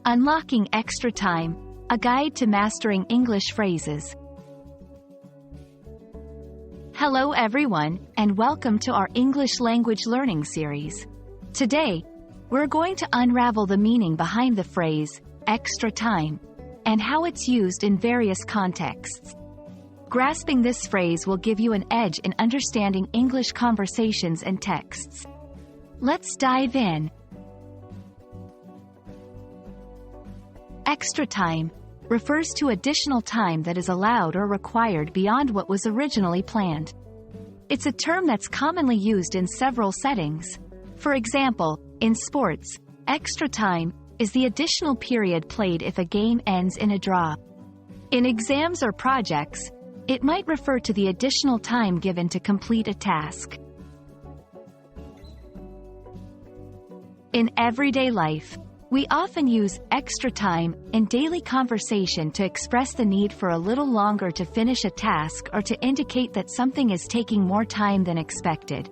Unlocking Extra Time, a guide to mastering English phrases. Hello everyone, and welcome to our English language learning series. Today, we're going to unravel the meaning behind the phrase, extra time, and how it's used in various contexts. Grasping this phrase will give you an edge in understanding English conversations and texts. Let's dive in. Extra time refers to additional time that is allowed or required beyond what was originally planned. It's a term that's commonly used in several settings. For example, in sports, extra time is the additional period played if a game ends in a draw. In exams or projects, it might refer to the additional time given to complete a task. In everyday life, we often use extra time in daily conversation to express the need for a little longer to finish a task or to indicate that something is taking more time than expected.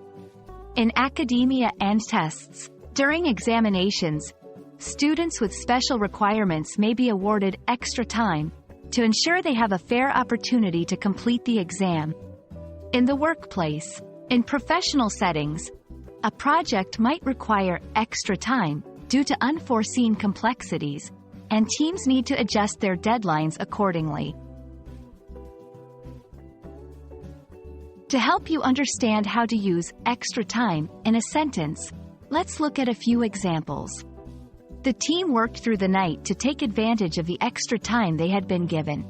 In academia and tests, during examinations, students with special requirements may be awarded extra time to ensure they have a fair opportunity to complete the exam. In the workplace, in professional settings, a project might require extra time due to unforeseen complexities, and teams need to adjust their deadlines accordingly. To help you understand how to use extra time in a sentence, let's look at a few examples. The team worked through the night to take advantage of the extra time they had been given.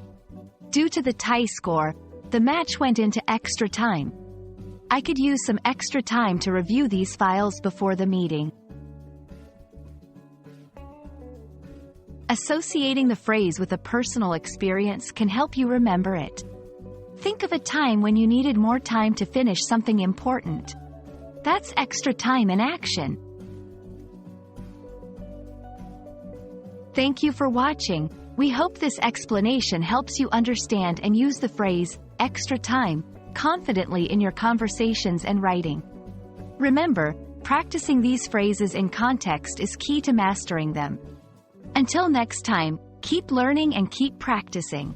Due to the tie score, the match went into extra time. I could use some extra time to review these files before the meeting. Associating the phrase with a personal experience can help you remember it. Think of a time when you needed more time to finish something important. That's extra time in action. Thank you for watching. We hope this explanation helps you understand and use the phrase, extra time, confidently in your conversations and writing. Remember, practicing these phrases in context is key to mastering them. Until next time, keep learning and keep practicing.